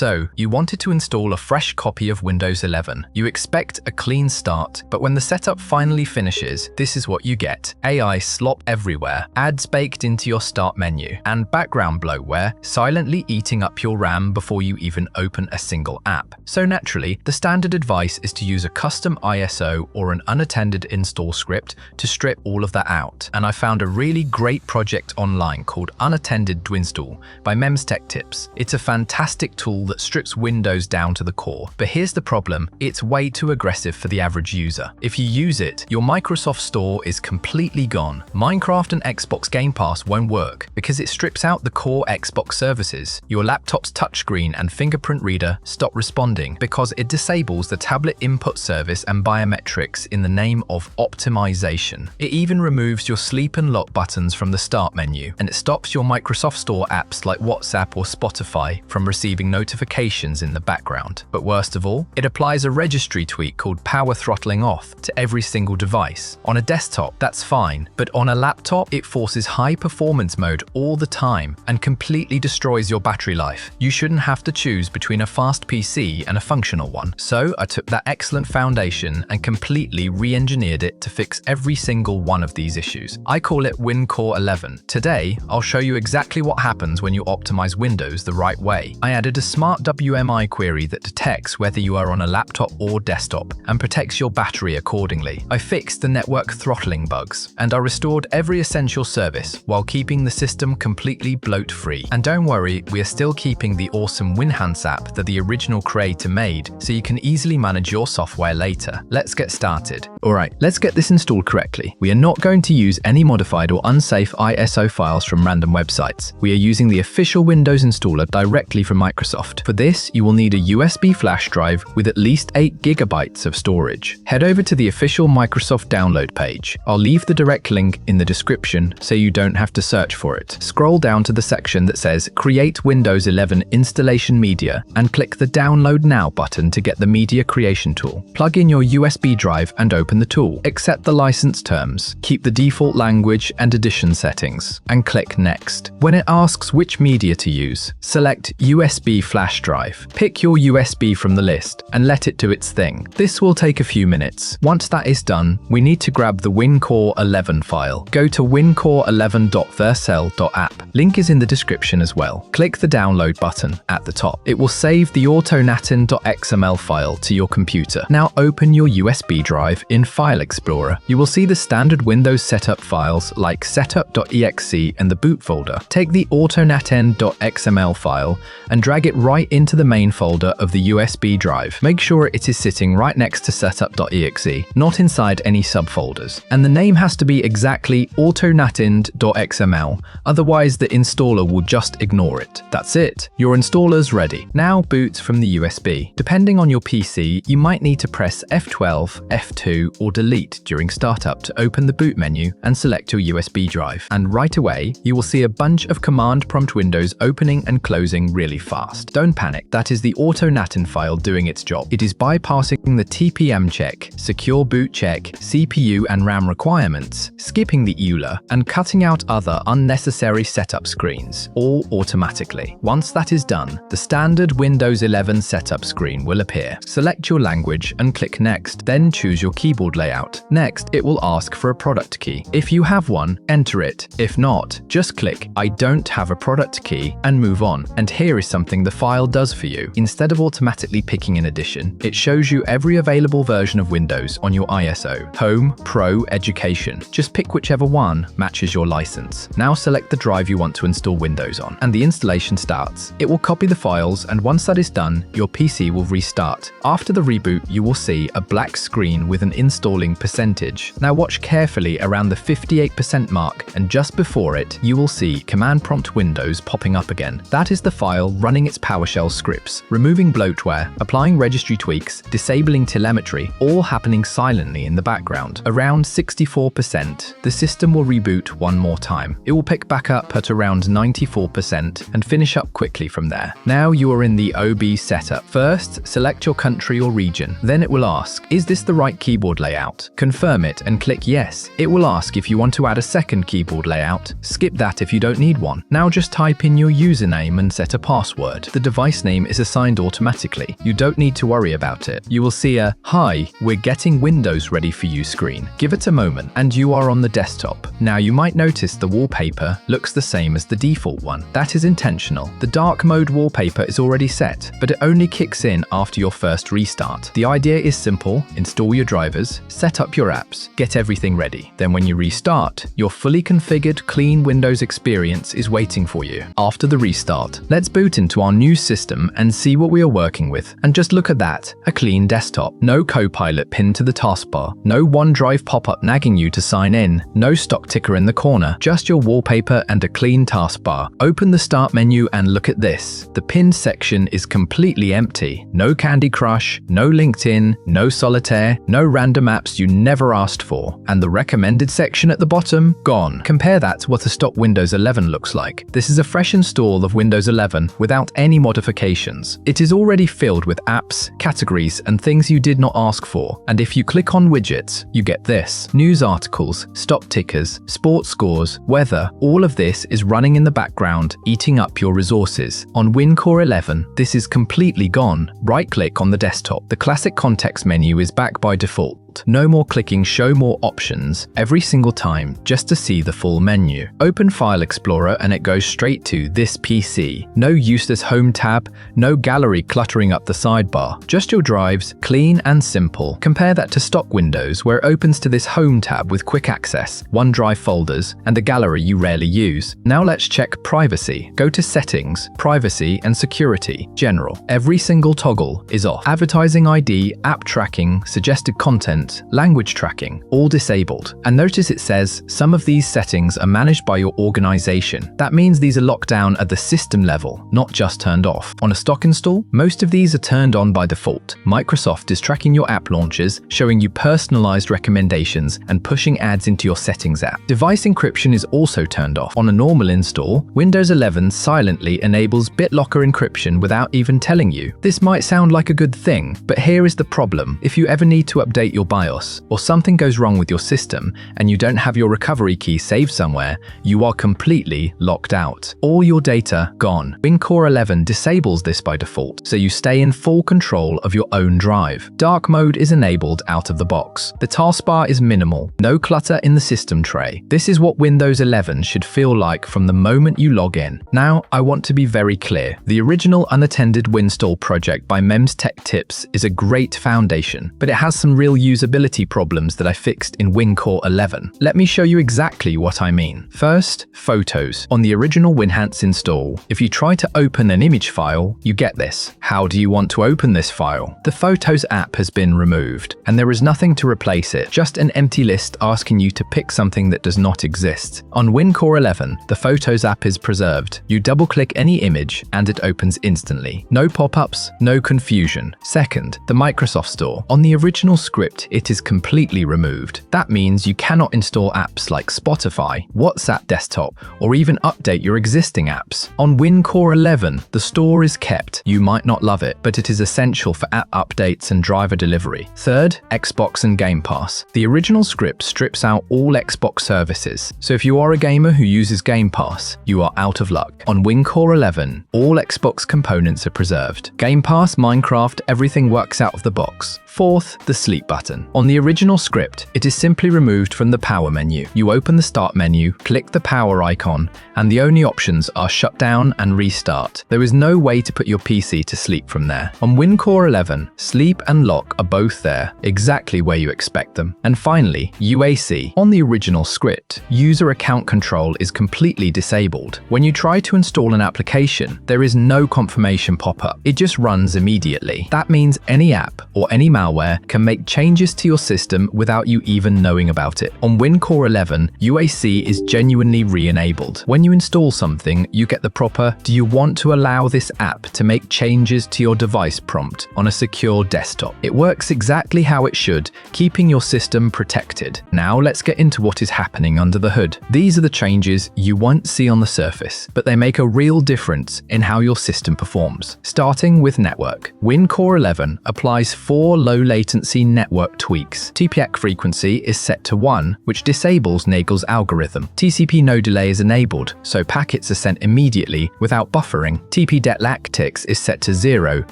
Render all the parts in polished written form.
So, you wanted to install a fresh copy of Windows 11. You expect a clean start, but when the setup finally finishes, this is what you get. AI slop everywhere, ads baked into your start menu, and background bloatware silently eating up your RAM before you even open a single app. So naturally, the standard advice is to use a custom ISO or an unattended install script to strip all of that out. And I found a really great project online called UnattendedWinstall by memstechtips. It's a fantastic tool that strips Windows down to the core. But here's the problem, it's way too aggressive for the average user. If you use it, your Microsoft Store is completely gone. Minecraft and Xbox Game Pass won't work because it strips out the core Xbox services. Your laptop's touchscreen and fingerprint reader stop responding because it disables the tablet input service and biometrics in the name of optimization. It even removes your sleep and lock buttons from the start menu, and it stops your Microsoft Store apps like WhatsApp or Spotify from receiving notifications in the background. But worst of all, it applies a registry tweak called power throttling off to every single device. On a desktop, that's fine, but on a laptop, it forces high performance mode all the time and completely destroys your battery life. You shouldn't have to choose between a fast PC and a functional one. So I took that excellent foundation and completely re-engineered it to fix every single one of these issues. I call it WinCore 11. Today, I'll show you exactly what happens when you optimize Windows the right way. I added a smart WMI query that detects whether you are on a laptop or desktop and protects your battery accordingly. I fixed the network throttling bugs, and I restored every essential service while keeping the system completely bloat-free. And don't worry, we are still keeping the awesome Winhance app that the original creator made, so you can easily manage your software later. Let's get started. Alright, let's get this installed correctly. We are not going to use any modified or unsafe ISO files from random websites. We are using the official Windows installer directly from Microsoft. For this, you will need a USB flash drive with at least 8 GB of storage. Head over to the official Microsoft download page. I'll leave the direct link in the description so you don't have to search for it. Scroll down to the section that says Create Windows 11 Installation Media and click the Download Now button to get the media creation tool. Plug in your USB drive and open the tool. Accept the license terms. Keep the default language and edition settings and click Next. When it asks which media to use, select USB flash drive. Pick your USB from the list and let it do its thing. This will take a few minutes. Once that is done, we need to grab the WinCore 11 file. Go to wincore11.vercel.app. Link is in the description as well. Click the download button at the top. It will save the autounattend.xml file to your computer. Now open your USB drive in File Explorer. You will see the standard Windows setup files like setup.exe and the boot folder. Take the autounattend.xml file and drag it right into the main folder of the USB drive. Make sure it is sitting right next to setup.exe, not inside any subfolders. And the name has to be exactly autounattend.xml, otherwise the installer will just ignore it. That's it, your installer's ready. Now boot from the USB. Depending on your PC, you might need to press F12, F2 or delete during startup to open the boot menu and select your USB drive. And right away, you will see a bunch of command prompt windows opening and closing really fast. Don't panic, that is the autounattend file doing its job. It is bypassing the TPM check, secure boot check, CPU and RAM requirements, skipping the EULA, and cutting out other unnecessary setup screens, all automatically. Once that is done, the standard Windows 11 setup screen will appear. Select your language and click Next, then choose your keyboard layout. Next, it will ask for a product key. If you have one, enter it. If not, just click I don't have a product key and move on. And here is something the file does for you. Instead of automatically picking an edition, it shows you every available version of Windows on your ISO. Home, Pro, Education. Just pick whichever one matches your license. Now select the drive you want to install Windows on, and the installation starts. It will copy the files, and once that is done, your PC will restart. After the reboot, you will see a black screen with an installing percentage. Now watch carefully around the 58% mark, and just before it, you will see command prompt windows popping up again. That is the file running its PowerShell scripts, removing bloatware, applying registry tweaks, disabling telemetry, all happening silently in the background. Around 64%, the system will reboot one more time. It will pick back up at around 94% and finish up quickly from there. Now you are in the OOBE Setup. First, select your country or region. Then it will ask, is this the right keyboard keyboard layout. Confirm it and click yes. It will ask if you want to add a second keyboard layout. Skip that if you don't need one. Now just type in your username and set a password. The device name is assigned automatically. You don't need to worry about it. You will see a "Hi, we're getting Windows ready for you" screen. Give it a moment and you are on the desktop. Now you might notice the wallpaper looks the same as the default one. That is intentional. The dark mode wallpaper is already set, but it only kicks in after your first restart. The idea is simple: install your drivers, set up your apps, get everything ready. Then when you restart, your fully configured, clean Windows experience is waiting for you. After the restart, let's boot into our new system and see what we are working with. And just look at that, a clean desktop. No Copilot pinned to the taskbar, no OneDrive pop-up nagging you to sign in, no stock ticker in the corner, just your wallpaper and a clean taskbar. Open the start menu and look at this. The pinned section is completely empty. No Candy Crush, no LinkedIn, no Solitaire, no random apps you never asked for. And the recommended section at the bottom, gone. Compare that to what a stock Windows 11 looks like. This is a fresh install of Windows 11 without any modifications. It is already filled with apps, categories, and things you did not ask for. And if you click on widgets, you get this: news articles, stock tickers, sports scores, weather. All of this is running in the background, eating up your resources. On WinCore 11, this is completely gone. Right-click on the desktop. The classic context menu is back by default. No more clicking show more options every single time just to see the full menu. Open File Explorer and it goes straight to this PC. No useless home tab, no gallery cluttering up the sidebar. Just your drives, clean and simple. Compare that to stock Windows where it opens to this home tab with quick access, OneDrive folders, and a gallery you rarely use. Now let's check privacy. Go to Settings, Privacy and Security, General. Every single toggle is off. Advertising ID, app tracking, suggested content, language tracking, all disabled. And notice it says some of these settings are managed by your organization. That means these are locked down at the system level, not just turned off. On a stock install, most of these are turned on by default. Microsoft is tracking your app launches, showing you personalized recommendations, and pushing ads into your settings app. Device encryption is also turned off. On a normal install, Windows 11 silently enables BitLocker encryption without even telling you. This might sound like a good thing, but here is the problem. If you ever need to update your BIOS, or something goes wrong with your system and you don't have your recovery key saved somewhere, you are completely locked out. All your data gone. WinCore 11 disables this by default, so you stay in full control of your own drive. Dark mode is enabled out of the box. The taskbar is minimal, no clutter in the system tray. This is what Windows 11 should feel like from the moment you log in. Now, I want to be very clear. The original UnattendedWinstall project by memstechtips is a great foundation, but it has some real usability problems that I fixed in WinCore 11. Let me show you exactly what I mean. First, photos. On the original Winhance install, if you try to open an image file, you get this. How do you want to open this file? The Photos app has been removed, and there is nothing to replace it, just an empty list asking you to pick something that does not exist. On WinCore 11, the Photos app is preserved. You double-click any image, and it opens instantly. No pop-ups, no confusion. Second, the Microsoft Store. On the original script, it is completely removed. That means you cannot install apps like Spotify, WhatsApp desktop, or even update your existing apps. On WinCore 11, the store is kept. You might not love it, but it is essential for app updates and driver delivery. Third, Xbox and Game Pass. The original script strips out all Xbox services, so if you are a gamer who uses Game Pass, you are out of luck. On WinCore 11, all Xbox components are preserved. Game Pass, Minecraft, everything works out of the box. Fourth, the sleep button. On the original script, it is simply removed from the power menu. You open the start menu, click the power icon, and the only options are shutdown and restart. There is no way to put your PC to sleep from there. On WinCore 11, sleep and lock are both there, exactly where you expect them. And finally, UAC. On the original script, user account control is completely disabled. When you try to install an application, there is no confirmation pop-up. It just runs immediately. That means any app or any malware can make changes to your system without you even knowing about it. On WinCore 11, UAC is genuinely re-enabled. When you install something, you get the proper "Do you want to allow this app to make changes to your device?" prompt on a secure desktop. It works exactly how it should, keeping your system protected. Now let's get into what is happening under the hood. These are the changes you won't see on the surface, but they make a real difference in how your system performs. Starting with network. WinCore 11 applies 4 low-latency network tweaks. TPEC frequency is set to 1, which disables Nagel's algorithm. TCP no delay is enabled, so packets are sent immediately without buffering. TP-det-lactics is set to 0,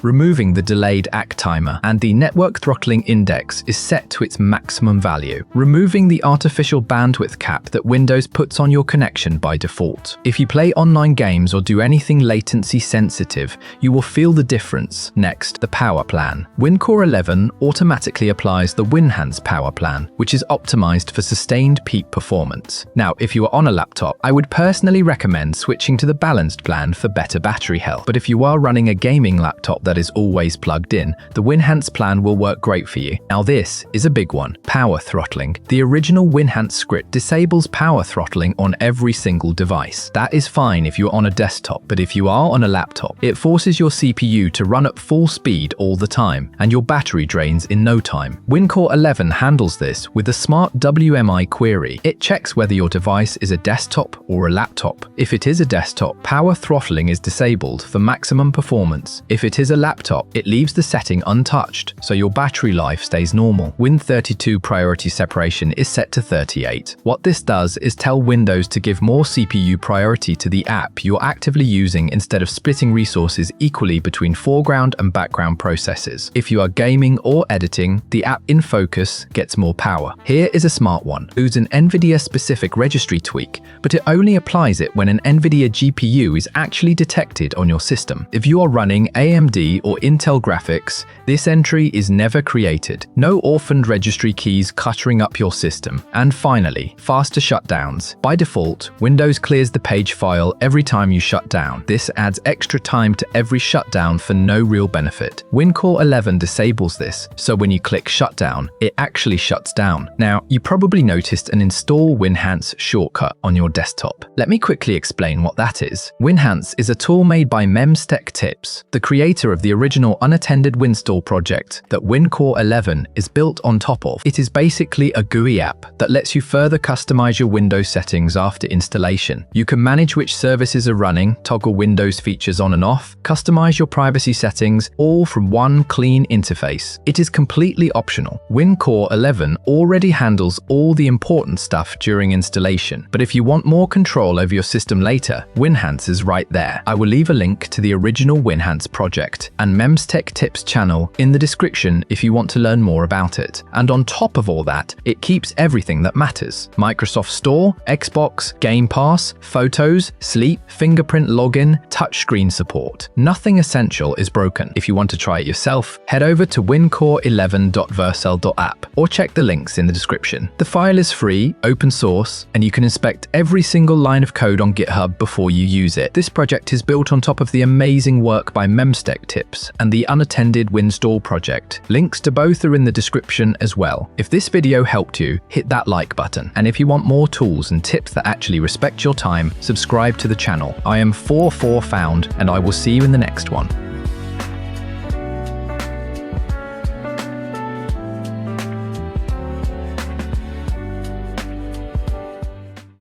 removing the delayed ACK timer, and the network throttling index is set to its maximum value, removing the artificial bandwidth cap that Windows puts on your connection by default. If you play online games or do anything latency sensitive, you will feel the difference. Next, the power plan. WinCore 11 automatically applies the Winhance power plan, which is optimized for sustained peak performance. Now, if you are on a laptop, I would personally recommend switching to the balanced plan for better battery health. But if you are running a gaming laptop that is always plugged in, the Winhance plan will work great for you. Now this is a big one, power throttling. The original Winhance script disables power throttling on every single device. That is fine if you're on a desktop, but if you are on a laptop, it forces your CPU to run at full speed all the time, and your battery drains in no time. WinCore 11 handles this with a smart WMI query. It checks whether your device is a desktop or a laptop. If it is a desktop, power throttling is disabled for maximum performance. If it is a laptop, it leaves the setting untouched, so your battery life stays normal. Win32 priority separation is set to 38. What this does is tell Windows to give more CPU priority to the app you're actively using instead of splitting resources equally between foreground and background processes. If you are gaming or editing, the app in focus gets more power. Here is a smart one. Use an NVIDIA-specific registry tweak, but it only applies it when an NVIDIA GPU is actually detected on your system. If you are running AMD or Intel graphics, this entry is never created. No orphaned registry keys cluttering up your system. And finally, faster shutdowns. By default, Windows clears the page file every time you shut down. This adds extra time to every shutdown for no real benefit. WinCore 11 disables this, so when you click shutdown, it actually shuts down. Now, you probably noticed an install Winhance shortcut on your desktop. Let me quickly explain what that is. Winhance is a tool made by memstechtips, the creator of the original UnattendedWinstall project that WinCore 11 is built on top of. It is basically a GUI app that lets you further customize your Windows settings after installation. You can manage which services are running, toggle Windows features on and off, customize your privacy settings, all from one clean interface. It is completely optional. WinCore 11 already handles all the important stuff during installation, but if you want more control over your system later, Winhance is right there. I will leave a link to the original Winhance project and memstechtips channel in the description if you want to learn more about it. And on top of all that, it keeps everything that matters. Microsoft Store, Xbox, Game Pass, Photos, Sleep, fingerprint login, touchscreen support. Nothing essential is broken. If you want to try it yourself, head over to wincore11.vercel.app or check the links in the description. The file is free, open source, and you can inspect every single line of code on GitHub before you use it. This project is built on top of the amazing work by memstechtips and the UnattendedWinstall project. Links to both are in the description as well. If this video helped you, hit that like button. And if you want more tools and tips that actually respect your time, subscribe to the channel. I am 44found, and I will see you in the next one.